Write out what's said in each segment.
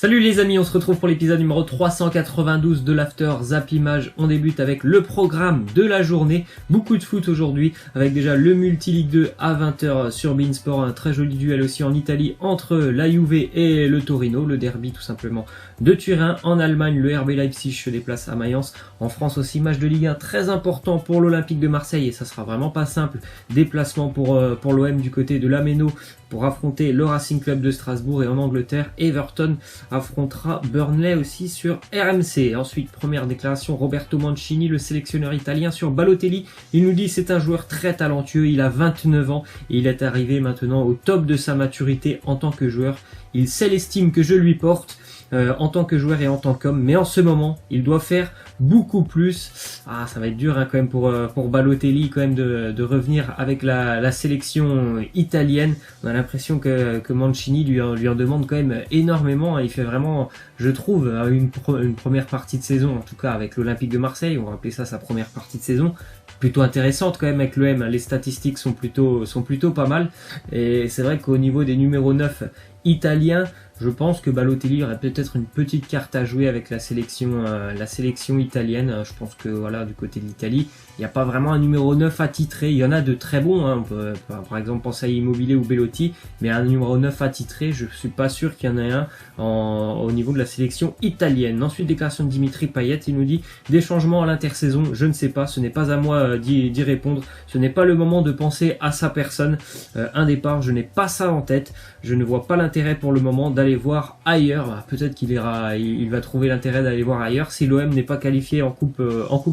Salut les amis, on se retrouve pour l'épisode numéro 392 de l'After Zap Image. On débute avec le programme de la journée. Beaucoup de foot aujourd'hui, avec déjà le Multi-Ligue 2 à 20h sur beIN Sport. Un très joli duel aussi en Italie entre la Juve et le Torino. Le derby tout simplement de Turin. En Allemagne, le RB Leipzig se déplace à Mayence. En France aussi, match de Ligue 1 très important pour l'Olympique de Marseille. Et ça sera vraiment pas simple. Déplacement pour l'OM du côté de l'Ameno pour affronter le Racing Club de Strasbourg. Et en Angleterre, Everton affrontera Burnley aussi sur RMC. Ensuite, première déclaration, Roberto Mancini, le sélectionneur italien, sur Balotelli. Il nous dit c'est un joueur très talentueux, il a 29 ans et il est arrivé maintenant au top de sa maturité en tant que joueur. Il sait l'estime que je lui porte en tant que joueur et en tant qu'homme, mais en ce moment, il doit faire beaucoup plus. Ah, ça va être dur quand même pour Balotelli quand même de revenir avec la sélection italienne. On a l'impression que Mancini lui en demande quand même énormément. Il fait vraiment, je trouve, une première partie de saison, en tout cas avec l'Olympique de Marseille, on va appeler ça sa première partie de saison, plutôt intéressante quand même avec l'OM. Les statistiques sont plutôt pas mal. Et c'est vrai qu'au niveau des numéros 9 italiens, je pense que Balotelli aurait peut-être une petite carte à jouer avec la sélection italienne. Je pense que voilà, du côté de l'Italie, il n'y a pas vraiment un numéro 9 attitré. Il y en a de très bons, hein. On peut par exemple penser à Immobile ou Belotti, mais un numéro 9 attitré, je suis pas sûr qu'il y en ait un au niveau de la sélection italienne. Ensuite, déclaration de Dimitri Payet, il nous dit des changements à l'intersaison, je ne sais pas, ce n'est pas à moi d'y répondre, ce n'est pas le moment de penser à sa personne. Un départ, je n'ai pas ça en tête, je ne vois pas l'intérêt pour le moment d'aller voir ailleurs. Peut-être qu'il va trouver l'intérêt d'aller voir ailleurs si l'OM n'est pas qualifié en coupe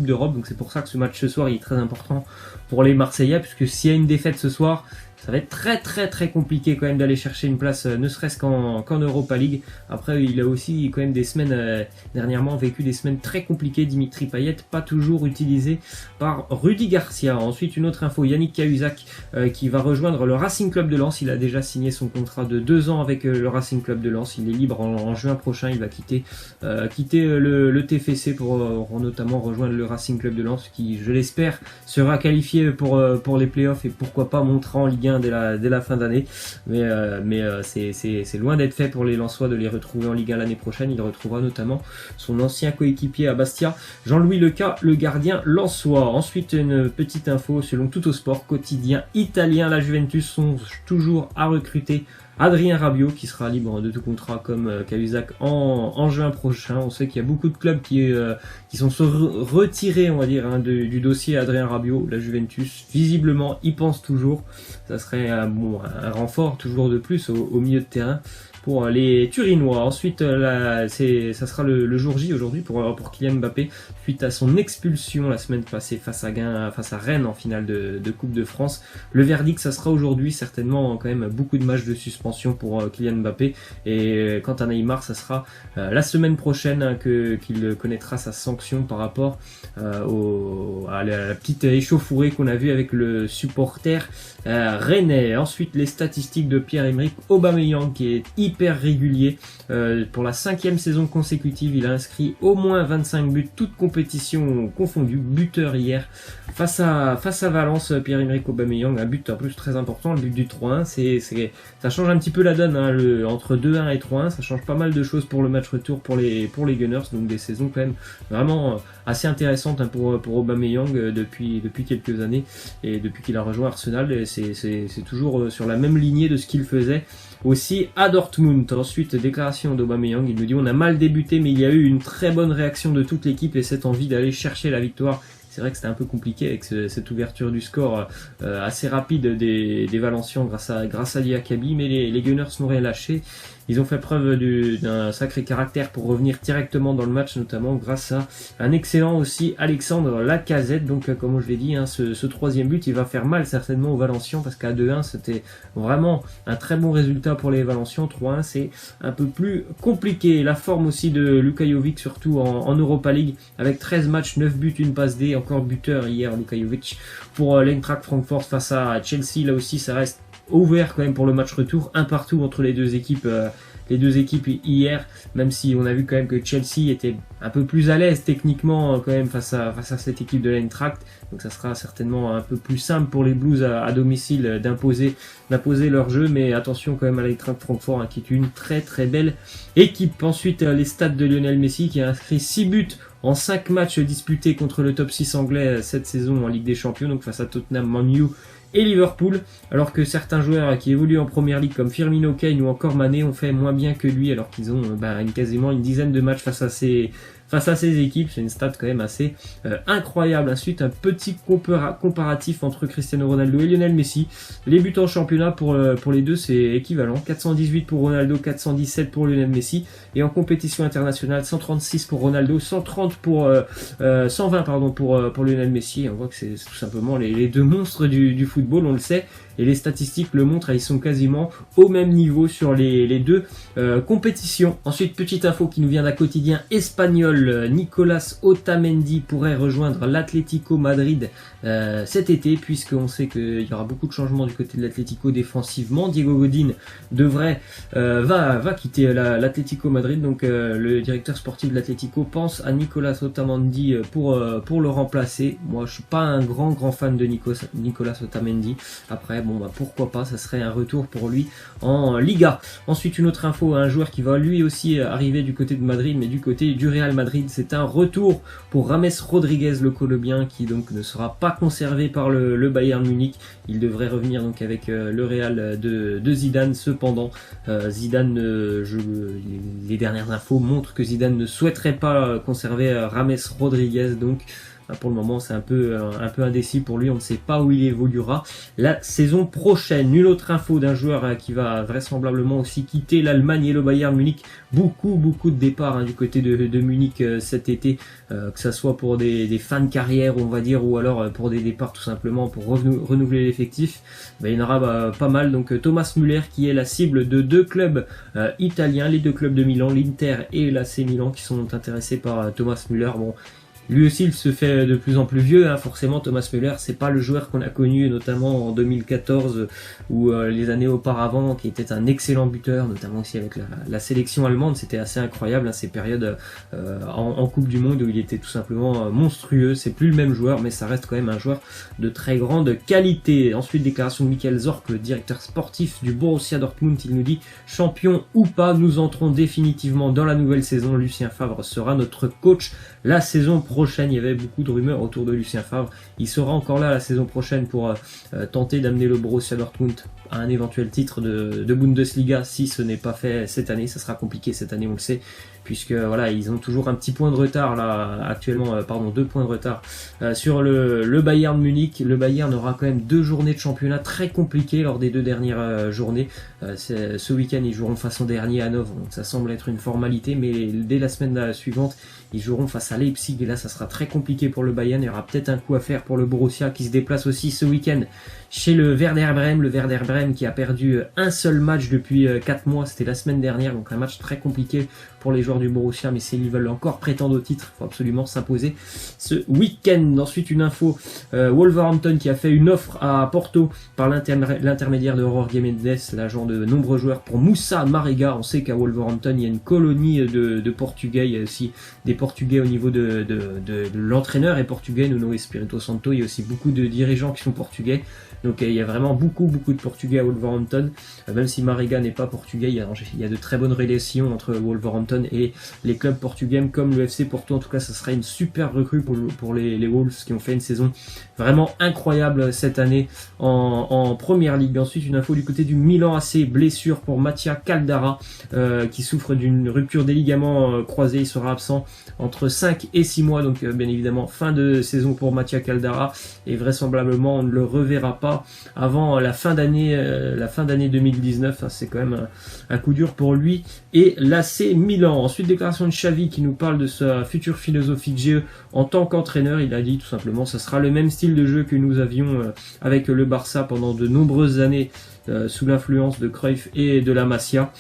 d'Europe. Donc c'est pour ça que ce match ce soir il est très important pour les Marseillais, puisque s'il y a une défaite ce soir, ça va être très compliqué quand même d'aller chercher une place, ne serait-ce qu'en Europa League. Après, il a aussi quand même des semaines, dernièrement vécu des semaines très compliquées, Dimitri Payet, pas toujours utilisé par Rudy Garcia. Ensuite, une autre info, Yannick Cahuzac qui va rejoindre le Racing Club de Lens. Il a déjà signé son contrat de 2 ans avec le Racing Club de Lens. Il est libre en juin prochain. Il va quitter le TFC pour notamment rejoindre le Racing Club de Lens, qui, je l'espère, sera qualifié pour les playoffs et pourquoi pas montrer en Ligue 1 dès la fin d'année, mais c'est loin d'être fait pour les Lensois de les retrouver en Ligue 1 l'année prochaine. Il retrouvera notamment son ancien coéquipier à Bastia, Jean-Louis Leca, le gardien lensois. Ensuite, une petite info, selon Tuttosport, quotidien italien, la Juventus sont toujours à recruter Adrien Rabiot, qui sera libre de tout contrat comme Cahuzac en juin prochain. On sait qu'il y a beaucoup de clubs qui sont retirés, on va dire, du dossier Adrien Rabiot. La Juventus, visiblement, y pense toujours. Ça serait un renfort toujours de plus au milieu de terrain pour les Turinois. Ensuite, ça sera le jour J aujourd'hui pour Kylian Mbappé, suite à son expulsion la semaine passée face à Rennes en finale de Coupe de France. Le verdict, ça sera aujourd'hui, certainement quand même beaucoup de matchs de suspension pour Kylian Mbappé. Et quant à Neymar, ça sera la semaine prochaine qu'il connaîtra sa sanction par rapport à la petite échauffourée qu'on a vue avec le supporter rennais. Ensuite, les statistiques de Pierre-Emerick Aubameyang, qui est hyper régulier. Pour la 5e saison consécutive, il a inscrit au moins 25 buts, toutes compétitions confondues. Buteur hier face à Valence, Pierre-Emerick Aubameyang, un but en plus très important, le but du 3-1. Ça change un petit peu la donne, hein, entre 2-1 et 3-1, ça change pas mal de choses pour le match retour pour les Gunners. Donc des saisons quand même vraiment assez intéressantes, hein, pour Aubameyang depuis quelques années, et depuis qu'il a rejoint Arsenal, et c'est toujours sur la même lignée de ce qu'il faisait aussi à Dortmund. Ensuite, déclaration d'Aubameyang, il nous dit on a mal débuté, mais il y a eu une très bonne réaction de toute l'équipe et cette envie d'aller chercher la victoire. C'est vrai que c'était un peu compliqué avec cette ouverture du score assez rapide des Valencians grâce à Diakabi, mais les Gunners n'ont rien lâché. Ils ont fait preuve d'un sacré caractère pour revenir directement dans le match, notamment grâce à un excellent aussi Alexandre Lacazette. Donc comme je l'ai dit, hein, ce 3e but, il va faire mal certainement aux Valencians, parce qu'à 2-1 c'était vraiment un très bon résultat pour les Valencians. 3-1 c'est un peu plus compliqué. La forme aussi de Luka Jovic, surtout en Europa League, avec 13 matchs, 9 buts, une passe D, encore buteur hier Luka Jovic pour l'Eintracht Francfort face à Chelsea. Là aussi ça reste ouvert quand même pour le match retour, un partout entre les deux équipes les deux équipes hier, même si on a vu quand même que Chelsea était un peu plus à l'aise techniquement quand même face à cette équipe de l'Eintracht. Donc ça sera certainement un peu plus simple pour les Blues à domicile d'imposer leur jeu, mais attention quand même à l'Eintracht Francfort, hein, qui est une très très belle équipe. Ensuite, les stats de Lionel Messi qui a inscrit 6 buts en 5 matchs disputés contre le top 6 anglais cette saison en Ligue des Champions, donc face à Tottenham, Man U et Liverpool, alors que certains joueurs qui évoluent en première ligue comme Firmino, Kane ou encore Mané ont fait moins bien que lui, alors qu'ils ont quasiment une dizaine de matchs face à ces équipes. C'est une stat quand même assez incroyable. Ensuite, un petit comparatif entre Cristiano Ronaldo et Lionel Messi. Les buts en championnat pour les deux, c'est équivalent. 418 pour Ronaldo, 417 pour Lionel Messi. Et en compétition internationale, 136 pour Ronaldo, 120 pour Lionel Messi. On voit que c'est tout simplement les deux monstres du football, on le sait. Et les statistiques le montrent, ils sont quasiment au même niveau sur les deux compétitions. Ensuite, petite info qui nous vient d'un quotidien espagnol. Nicolas Otamendi pourrait rejoindre l'Atlético Madrid cet été, puisqu'on sait qu'il y aura beaucoup de changements du côté de l'Atlético défensivement. Diego Godin va quitter l'Atlético Madrid, donc le directeur sportif de l'Atlético pense à Nicolas Otamendi pour le remplacer. Moi, je suis pas un grand fan de Nicolas Otamendi. Après, pourquoi pas, ça serait un retour pour lui en Liga. Ensuite, une autre info, un joueur qui va lui aussi arriver du côté de Madrid, mais du côté du Real Madrid, c'est un retour pour James Rodriguez, le Colombien, qui donc ne sera pas conservé par le Bayern Munich. Il devrait revenir donc avec le Real de Zidane. Cependant, Zidane, les dernières infos montrent que Zidane ne souhaiterait pas conserver James Rodriguez, donc pour le moment, c'est un peu indécis pour lui. On ne sait pas où il évoluera la saison prochaine. Une autre info d'un joueur qui va vraisemblablement aussi quitter l'Allemagne et le Bayern Munich. Beaucoup de départs du côté de Munich cet été, que ça soit pour des fins de carrière, on va dire, ou alors pour des départs tout simplement pour renouveler l'effectif. Il y en aura pas mal. Donc Thomas Müller qui est la cible de deux clubs italiens, les deux clubs de Milan, l'Inter et l'AC Milan, qui sont intéressés par Thomas Müller. Lui aussi, il se fait de plus en plus vieux, hein. Forcément, Thomas Müller, c'est pas le joueur qu'on a connu, notamment en 2014 ou les années auparavant, qui était un excellent buteur, notamment aussi avec la sélection allemande. C'était assez incroyable, hein, ces périodes en Coupe du Monde où il était tout simplement monstrueux. C'est plus le même joueur, mais ça reste quand même un joueur de très grande qualité. Ensuite, déclaration de Michael Zorc, le directeur sportif du Borussia Dortmund. Il nous dit: champion ou pas, nous entrons définitivement dans la nouvelle saison. Lucien Favre sera notre coach la saison prochaine. Il y avait beaucoup de rumeurs autour de Lucien Favre. Il sera encore là la saison prochaine pour tenter d'amener le Borussia Dortmund à un éventuel titre de Bundesliga. Si ce n'est pas fait cette année, ça sera compliqué cette année, on le sait, puisque voilà, ils ont toujours un petit point de retard là actuellement, 2 points de retard sur le Bayern Munich. Le Bayern aura quand même 2 journées de championnat très compliquées lors des 2 dernières journées. Ce week-end, ils joueront face au dernier Hanovre, donc ça semble être une formalité, mais dès la semaine suivante, ils joueront face à Leipzig, et là ça sera très compliqué pour le Bayern. Il y aura peut-être un coup à faire pour le Borussia, qui se déplace aussi ce week-end chez le Werder Bremen qui a perdu un seul match depuis 4 mois, c'était la semaine dernière, donc un match très compliqué pour les joueurs du Borussia, mais s'ils veulent encore prétendre au titre, il faut absolument s'imposer ce week-end. Ensuite, une info, Wolverhampton qui a fait une offre à Porto par l'intermédiaire de Jorge Mendes, l'agent de nombreux joueurs, pour Moussa Marega. On sait qu'à Wolverhampton, il y a une colonie de Portugais, il y a aussi des Portugais au niveau de l'entraîneur est portugais, Nuno Espirito Santo, il y a aussi beaucoup de dirigeants qui sont portugais. Donc il y a vraiment beaucoup de Portugais à Wolverhampton, même si Marega n'est pas portugais, il y a de très bonnes relations entre Wolverhampton et les clubs portugais comme le FC Porto. En tout cas, ça serait une super recrue pour les Wolves, qui ont fait une saison vraiment incroyable cette année en Première Ligue. Ensuite, une info du côté du Milan AC, blessure pour Mattia Caldara, qui souffre d'une rupture des ligaments croisés. Il sera absent entre 5 et 6 mois, donc bien évidemment fin de saison pour Mattia Caldara, et vraisemblablement on ne le reverra pas avant la fin d'année 2019. C'est quand même un coup dur pour lui et l'AC Milan. Ensuite, déclaration de Xavi qui nous parle de sa future philosophie de jeu en tant qu'entraîneur. Il a dit tout simplement: ça sera le même style de jeu que nous avions avec le Barça pendant de nombreuses années sous l'influence de Cruyff et de la Masia.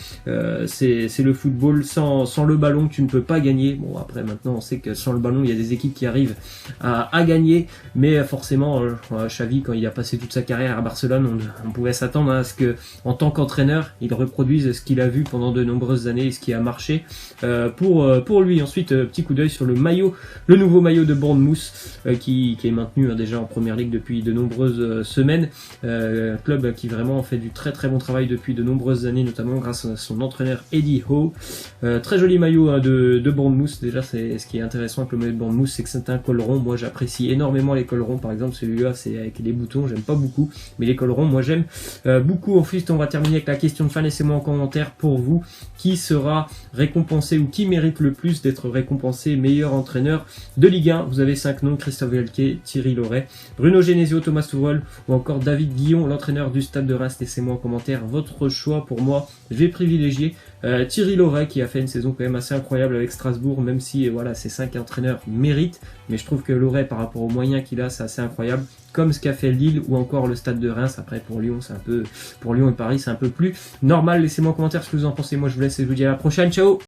C'est le football, sans le ballon tu ne peux pas gagner. Bon, après maintenant on sait que sans le ballon il y a des équipes qui arrivent à gagner, mais forcément Xavi, quand il a passé toute sa carrière à Barcelone, on pouvait s'attendre à ce que en tant qu'entraîneur il reproduise ce qu'il a vu pendant de nombreuses années et ce qui a marché pour lui. Ensuite, petit coup d'œil sur le nouveau maillot de Bournemouth qui est maintenu déjà en première ligue depuis de nombreuses semaines. Club qui vraiment fait du très très bon travail depuis de nombreuses années, notamment grâce à son entraîneur Eddie Howe. Très joli maillot de Bournemouth. Déjà, ce qui est intéressant avec le maillot de Bournemouth, c'est que c'est un col rond. Moi j'apprécie énormément les cols ronds. Par exemple, celui-là c'est avec les boutons, j'aime pas beaucoup, mais les cols ronds moi j'aime beaucoup. Ensuite, on va terminer avec la question de fin. Laissez-moi en commentaire pour vous qui sera récompensé ou qui mérite le plus d'être récompensé meilleur entraîneur de Ligue 1. Vous avez 5 noms: Christophe Galtier, Thierry Loret, Bruno Genesio, Thomas Tuchel ou encore David Guillon, l'entraîneur du Stade de Reims. Laissez-moi en commentaire votre choix. Pour moi, je vais privilégier Thierry Loret, qui a fait une saison quand même assez incroyable avec Strasbourg, même si voilà, ces 5 entraîneurs méritent, mais je trouve que Loret, par rapport aux moyens qu'il a, c'est assez incroyable, comme ce qu'a fait Lille ou encore le Stade de Reims. Après pour Lyon et Paris c'est un peu plus normal. Laissez-moi en commentaire ce que vous en pensez. Moi je vous laisse et je vous dis à la prochaine, ciao.